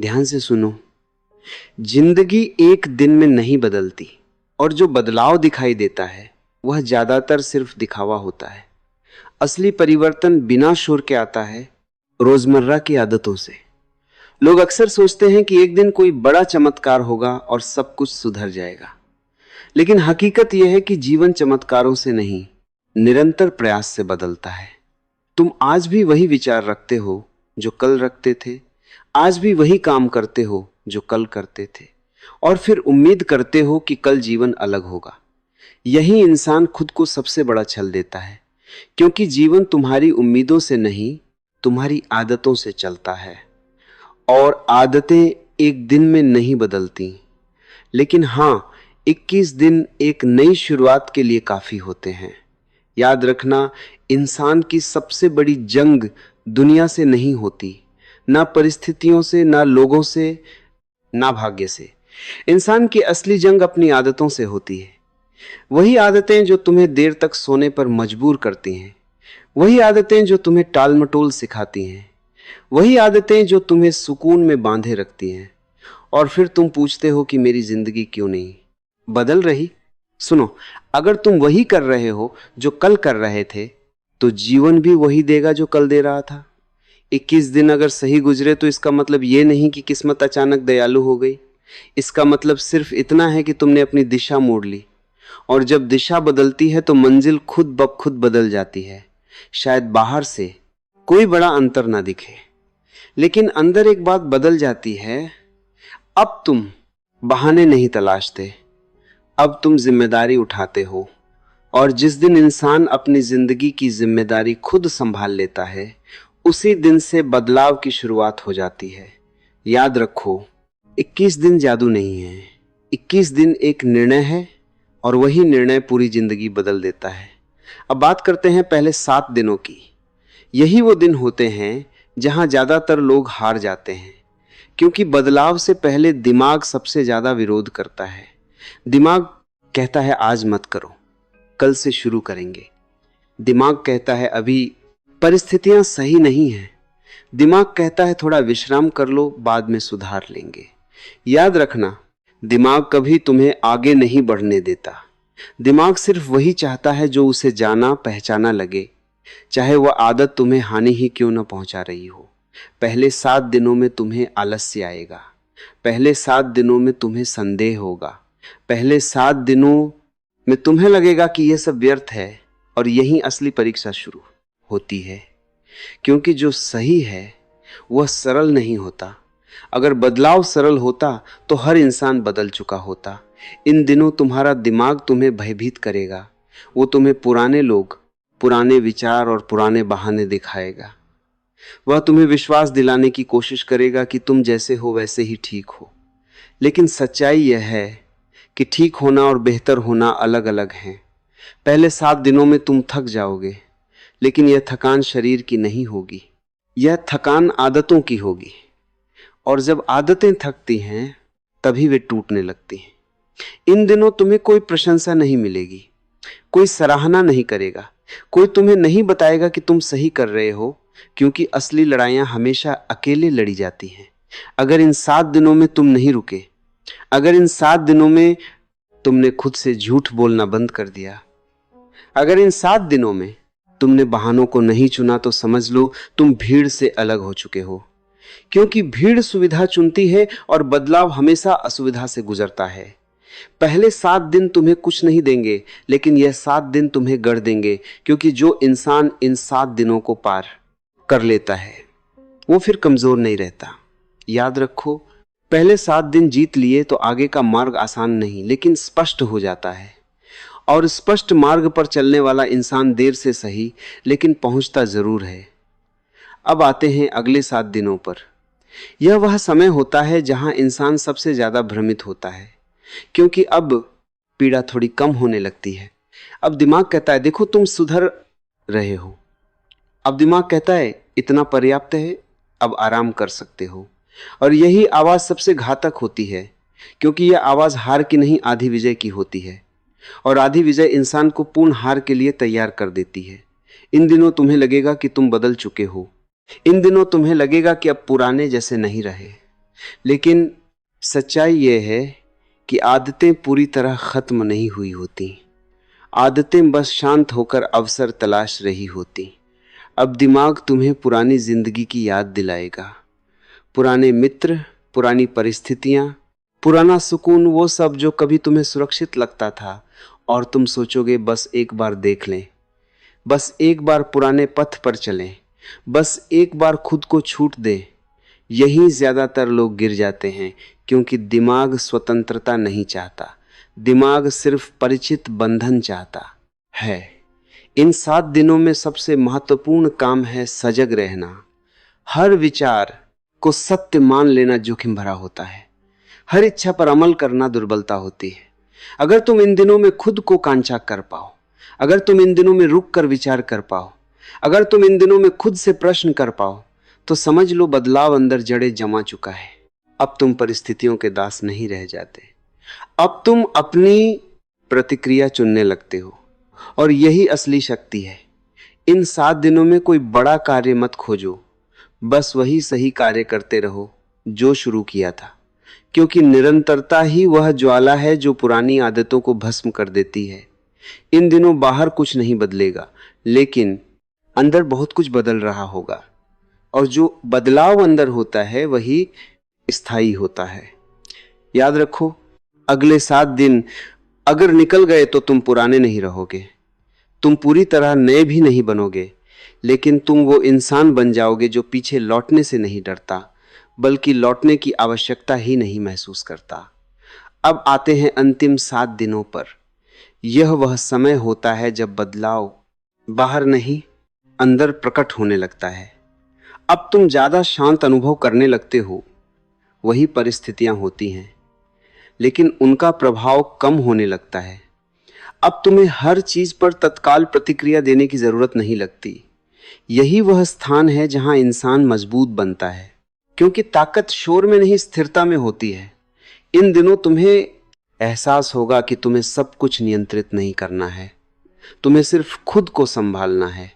ध्यान से सुनो। जिंदगी एक दिन में नहीं बदलती और जो बदलाव दिखाई देता है वह ज्यादातर सिर्फ दिखावा होता है। असली परिवर्तन बिना शोर के आता है, रोजमर्रा की आदतों से। लोग अक्सर सोचते हैं कि एक दिन कोई बड़ा चमत्कार होगा और सब कुछ सुधर जाएगा, लेकिन हकीकत यह है कि जीवन चमत्कारों से नहीं, निरंतर प्रयास से बदलता है। तुम आज भी वही विचार रखते हो जो कल रखते थे, आज भी वही काम करते हो जो कल करते थे, और फिर उम्मीद करते हो कि कल जीवन अलग होगा। यही इंसान खुद को सबसे बड़ा छल देता है, क्योंकि जीवन तुम्हारी उम्मीदों से नहीं, तुम्हारी आदतों से चलता है। और आदतें एक दिन में नहीं बदलती, लेकिन हाँ, 21 दिन एक नई शुरुआत के लिए काफी होते हैं। याद रखना, इंसान की सबसे बड़ी जंग दुनिया से नहीं होती, ना परिस्थितियों से, ना लोगों से, ना भाग्य से। इंसान की असली जंग अपनी आदतों से होती है। वही आदतें जो तुम्हें देर तक सोने पर मजबूर करती हैं, वही आदतें जो तुम्हें टाल मटोल सिखाती हैं, वही आदतें जो तुम्हें सुकून में बांधे रखती हैं। और फिर तुम पूछते हो कि मेरी जिंदगी क्यों नहीं बदल रही। सुनो, अगर तुम वही कर रहे हो जो कल कर रहे थे, तो जीवन भी वही देगा जो कल दे रहा था। 21 दिन अगर सही गुजरे तो इसका मतलब ये नहीं कि किस्मत अचानक दयालु हो गई। इसका मतलब सिर्फ इतना है कि तुमने अपनी दिशा मोड़ ली। और जब दिशा बदलती है तो मंजिल खुद ब खुद बदल जाती है। शायद बाहर से कोई बड़ा अंतर ना दिखे, लेकिन अंदर एक बात बदल जाती है। अब तुम बहाने नहीं तलाशते, अब तुम जिम्मेदारी उठाते हो। और जिस दिन इंसान अपनी जिंदगी की जिम्मेदारी खुद संभाल लेता है, उसी दिन से बदलाव की शुरुआत हो जाती है। याद रखो, 21 दिन जादू नहीं है, 21 दिन एक निर्णय है, और वही निर्णय पूरी जिंदगी बदल देता है। अब बात करते हैं पहले 7 दिनों की। यही वो दिन होते हैं जहां ज्यादातर लोग हार जाते हैं, क्योंकि बदलाव से पहले दिमाग सबसे ज्यादा विरोध करता है। दिमाग कहता है आज मत करो, कल से शुरू करेंगे। दिमाग कहता है अभी परिस्थितियां सही नहीं हैं। दिमाग कहता है थोड़ा विश्राम कर लो, बाद में सुधार लेंगे। याद रखना, दिमाग कभी तुम्हें आगे नहीं बढ़ने देता। दिमाग सिर्फ वही चाहता है जो उसे जाना पहचाना लगे, चाहे वह आदत तुम्हें हानि ही क्यों न पहुंचा रही हो। पहले 7 दिनों में तुम्हें आलस्य आएगा, पहले 7 दिनों में तुम्हें संदेह होगा, पहले 7 दिनों में तुम्हें लगेगा कि यह सब व्यर्थ है। और यही असली परीक्षा शुरू होती है, क्योंकि जो सही है वह सरल नहीं होता। अगर बदलाव सरल होता तो हर इंसान बदल चुका होता। इन दिनों तुम्हारा दिमाग तुम्हें भयभीत करेगा। वो तुम्हें पुराने लोग, पुराने विचार और पुराने बहाने दिखाएगा। वह तुम्हें विश्वास दिलाने की कोशिश करेगा कि तुम जैसे हो वैसे ही ठीक हो। लेकिन सच्चाई यह है कि ठीक होना और बेहतर होना अलग अलग हैं। पहले 7 दिनों में तुम थक जाओगे, लेकिन यह थकान शरीर की नहीं होगी, यह थकान आदतों की होगी। और जब आदतें थकती हैं तभी वे टूटने लगती हैं। इन दिनों तुम्हें कोई प्रशंसा नहीं मिलेगी, कोई सराहना नहीं करेगा, कोई तुम्हें नहीं बताएगा कि तुम सही कर रहे हो, क्योंकि असली लड़ाइयां हमेशा अकेले लड़ी जाती हैं। अगर इन 7 दिनों में तुम नहीं रुके, अगर इन 7 दिनों में तुमने खुद से झूठ बोलना बंद कर दिया, अगर इन 7 दिनों में तुमने बहानों को नहीं चुना, तो समझ लो तुम भीड़ से अलग हो चुके हो। क्योंकि भीड़ सुविधा चुनती है और बदलाव हमेशा असुविधा से गुजरता है। पहले 7 दिन तुम्हें कुछ नहीं देंगे, लेकिन यह 7 दिन तुम्हें गढ़ देंगे, क्योंकि जो इंसान इन 7 दिनों को पार कर लेता है वो फिर कमजोर नहीं रहता। याद रखो, पहले 7 दिन जीत लिए तो आगे का मार्ग आसान नहीं, लेकिन स्पष्ट हो जाता है। और स्पष्ट मार्ग पर चलने वाला इंसान देर से सही, लेकिन पहुंचता जरूर है। अब आते हैं अगले 7 दिनों पर। यह वह समय होता है जहां इंसान सबसे ज्यादा भ्रमित होता है, क्योंकि अब पीड़ा थोड़ी कम होने लगती है। अब दिमाग कहता है देखो तुम सुधर रहे हो। अब दिमाग कहता है इतना पर्याप्त है, अब आराम कर सकते हो। और यही आवाज सबसे घातक होती है, क्योंकि यह आवाज हार की नहीं, आधी विजय की होती है। और आधी विजय इंसान को पूर्ण हार के लिए तैयार कर देती है। इन दिनों तुम्हें लगेगा कि तुम बदल चुके हो। इन दिनों तुम्हें लगेगा कि अब पुराने जैसे नहीं रहे। लेकिन सच्चाई यह है कि आदतें पूरी तरह खत्म नहीं हुई होती। आदतें बस शांत होकर अवसर तलाश रही होती। अब दिमाग तुम्हें पुरानी जिंदगी की याद दिलाएगा, पुराने मित्र, पुरानी परिस्थितियां, पुराना सुकून, वो सब जो कभी तुम्हें सुरक्षित लगता था। और तुम सोचोगे बस एक बार देख लें, बस एक बार पुराने पथ पर चलें, बस एक बार खुद को छूट दें। यही ज्यादातर लोग गिर जाते हैं, क्योंकि दिमाग स्वतंत्रता नहीं चाहता, दिमाग सिर्फ परिचित बंधन चाहता है। इन 7 दिनों में सबसे महत्वपूर्ण काम है सजग रहना। हर विचार को सत्य मान लेना जोखिम भरा होता है। हर इच्छा पर अमल करना दुर्बलता होती है। अगर तुम इन दिनों में खुद को कांचा कर पाओ, अगर तुम इन दिनों में रुक कर विचार कर पाओ, अगर तुम इन दिनों में खुद से प्रश्न कर पाओ, तो समझ लो बदलाव अंदर जड़े जमा चुका है। अब तुम परिस्थितियों के दास नहीं रह जाते। अब तुम अपनी प्रतिक्रिया चुनने लगते हो, और यही असली शक्ति है। इन 7 दिनों में कोई बड़ा कार्य मत खोजो, बस वही सही कार्य करते रहो जो शुरू किया था, क्योंकि निरंतरता ही वह ज्वाला है जो पुरानी आदतों को भस्म कर देती है। इन दिनों बाहर कुछ नहीं बदलेगा, लेकिन अंदर बहुत कुछ बदल रहा होगा, और जो बदलाव अंदर होता है वही स्थायी होता है। याद रखो, अगले 7 दिन अगर निकल गए तो तुम पुराने नहीं रहोगे, तुम पूरी तरह नए भी नहीं बनोगे, लेकिन तुम वो इंसान बन जाओगे जो पीछे लौटने से नहीं डरता, बल्कि लौटने की आवश्यकता ही नहीं महसूस करता। अब आते हैं अंतिम 7 दिनों पर। यह वह समय होता है जब बदलाव बाहर नहीं, अंदर प्रकट होने लगता है। अब तुम ज्यादा शांत अनुभव करने लगते हो। वही परिस्थितियां होती हैं, लेकिन उनका प्रभाव कम होने लगता है। अब तुम्हें हर चीज पर तत्काल प्रतिक्रिया देने की जरूरत नहीं लगती। यही वह स्थान है जहां इंसान मजबूत बनता है, क्योंकि ताकत शोर में नहीं, स्थिरता में होती है। इन दिनों तुम्हें एहसास होगा कि तुम्हें सब कुछ नियंत्रित नहीं करना है, तुम्हें सिर्फ खुद को संभालना है।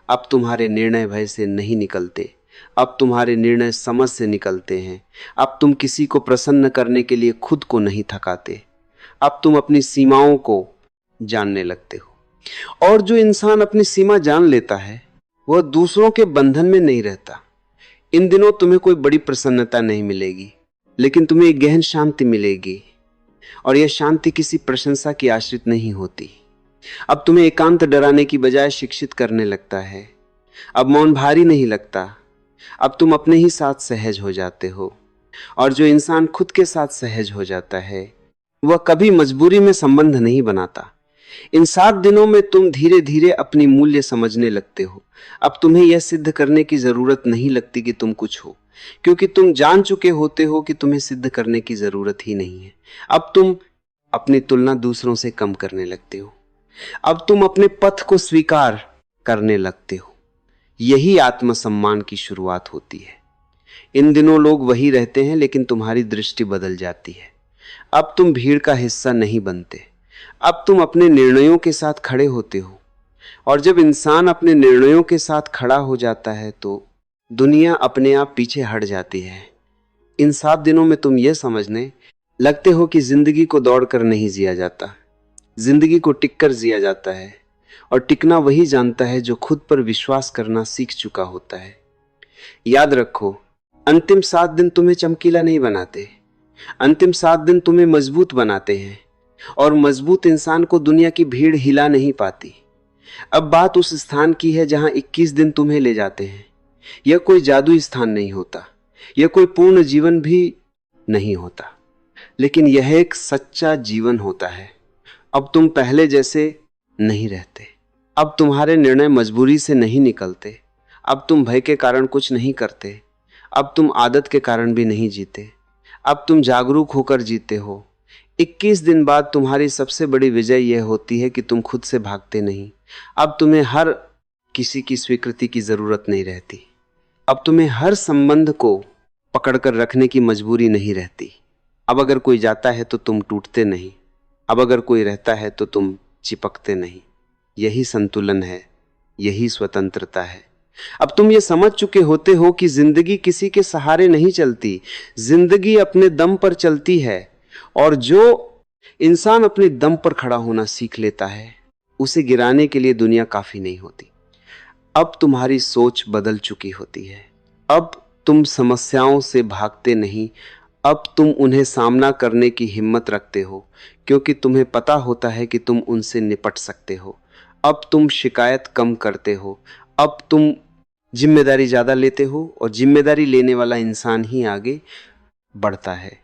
अब तुम्हारे निर्णय भय से नहीं निकलते, अब तुम्हारे निर्णय समझ से निकलते हैं। अब तुम किसी को प्रसन्न करने के लिए खुद को नहीं थकाते। अब तुम अपनी सीमाओं को जानने लगते हो, और जो इंसान अपनी सीमा जान लेता है वह दूसरों के बंधन में नहीं रहता। इन दिनों तुम्हें कोई बड़ी प्रसन्नता नहीं मिलेगी, लेकिन तुम्हें एक गहन शांति मिलेगी, और यह शांति किसी प्रशंसा की आश्रित नहीं होती। अब तुम्हें एकांत डराने की बजाय शिक्षित करने लगता है। अब मौन भारी नहीं लगता, अब तुम अपने ही साथ सहज हो जाते हो, और जो इंसान खुद के साथ सहज हो जाता है वह कभी मजबूरी में संबंध नहीं बनाता। इन 7 दिनों में तुम धीरे धीरे अपनी मूल्य समझने लगते हो। अब तुम्हें यह सिद्ध करने की जरूरत नहीं लगती कि तुम कुछ हो, क्योंकि तुम जान चुके होते हो कि तुम्हें सिद्ध करने की जरूरत ही नहीं है। अब तुम अपनी तुलना दूसरों से कम करने लगते हो। अब तुम अपने पथ को स्वीकार करने लगते हो। यही आत्मसम्मान की शुरुआत होती है। इन दिनों लोग वही रहते हैं, लेकिन तुम्हारी दृष्टि बदल जाती है। अब तुम भीड़ का हिस्सा नहीं बनते, अब तुम अपने निर्णयों के साथ खड़े होते हो, और जब इंसान अपने निर्णयों के साथ खड़ा हो जाता है तो दुनिया अपने आप पीछे हट जाती है। इन 7 दिनों में तुम यह समझने लगते हो कि जिंदगी को दौड़कर नहीं जिया जाता, जिंदगी को टिककर जिया जाता है, और टिकना वही जानता है जो खुद पर विश्वास करना सीख चुका होता है। याद रखो, अंतिम 7 दिन तुम्हें चमकीला नहीं बनाते, अंतिम 7 दिन तुम्हें मजबूत बनाते हैं, और मजबूत इंसान को दुनिया की भीड़ हिला नहीं पाती। अब बात उस स्थान की है जहां 21 दिन तुम्हें ले जाते हैं। यह कोई जादुई स्थान नहीं होता, यह कोई पूर्ण जीवन भी नहीं होता, लेकिन यह एक सच्चा जीवन होता है। अब तुम पहले जैसे नहीं रहते, अब तुम्हारे निर्णय मजबूरी से नहीं निकलते, अब तुम भय के कारण कुछ नहीं करते, अब तुम आदत के कारण भी नहीं जीते, अब तुम जागरूक होकर जीते हो। 21 दिन बाद तुम्हारी सबसे बड़ी विजय यह होती है कि तुम खुद से भागते नहीं। अब तुम्हें हर किसी की स्वीकृति की जरूरत नहीं रहती, अब तुम्हें हर संबंध को पकड़कर रखने की मजबूरी नहीं रहती। अब अगर कोई जाता है तो तुम टूटते नहीं, अब अगर कोई रहता है तो तुम चिपकते नहीं। यही संतुलन है, यही स्वतंत्रता है। अब तुम ये समझ चुके होते हो कि जिंदगी किसी के सहारे नहीं चलती, जिंदगी अपने दम पर चलती है। और जो इंसान अपने दम पर खड़ा होना सीख लेता है, उसे गिराने के लिए दुनिया काफी नहीं होती। अब तुम्हारी सोच बदल चुकी होती है। अब तुम समस्याओं से भागते नहीं, अब तुम उन्हें सामना करने की हिम्मत रखते हो, क्योंकि तुम्हें पता होता है कि तुम उनसे निपट सकते हो। अब तुम शिकायत कम करते हो, अब तुम जिम्मेदारी ज्यादा लेते हो, और जिम्मेदारी लेने वाला इंसान ही आगे बढ़ता है।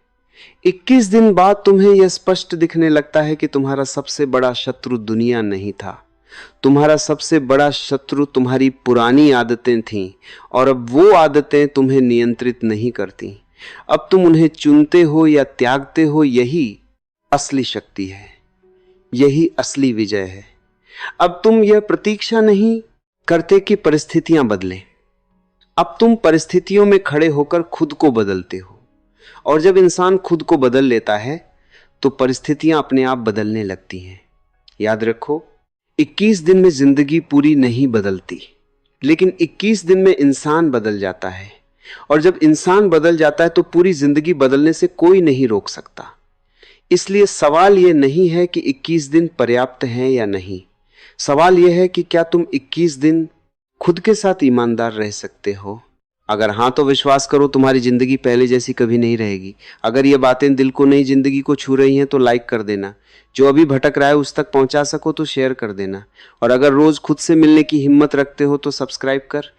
21 दिन बाद तुम्हें यह स्पष्ट दिखने लगता है कि तुम्हारा सबसे बड़ा शत्रु दुनिया नहीं था, तुम्हारा सबसे बड़ा शत्रु तुम्हारी पुरानी आदतें थीं, और अब वो आदतें तुम्हें नियंत्रित नहीं करती। अब तुम उन्हें चुनते हो या त्यागते हो, यही असली शक्ति है, यही असली विजय है। अब तुम यह प्रतीक्षा नहीं करते कि परिस्थितियां बदलें, अब तुम परिस्थितियों में खड़े होकर खुद को बदलते हो। और जब इंसान खुद को बदल लेता है तो परिस्थितियां अपने आप बदलने लगती हैं। याद रखो, 21 दिन में जिंदगी पूरी नहीं बदलती, लेकिन 21 दिन में इंसान बदल जाता है। और जब इंसान बदल जाता है तो पूरी जिंदगी बदलने से कोई नहीं रोक सकता। इसलिए सवाल यह नहीं है कि 21 दिन पर्याप्त हैं या नहीं, सवाल यह है कि क्या तुम 21 दिन खुद के साथ ईमानदार रह सकते हो। अगर हां तो विश्वास करो, तुम्हारी जिंदगी पहले जैसी कभी नहीं रहेगी। अगर ये बातें दिल को नहीं, जिंदगी को छू रही हैं तो लाइक कर देना। जो अभी भटक रहा है उस तक पहुंचा सको तो शेयर कर देना। और अगर रोज खुद से मिलने की हिम्मत रखते हो तो सब्सक्राइब कर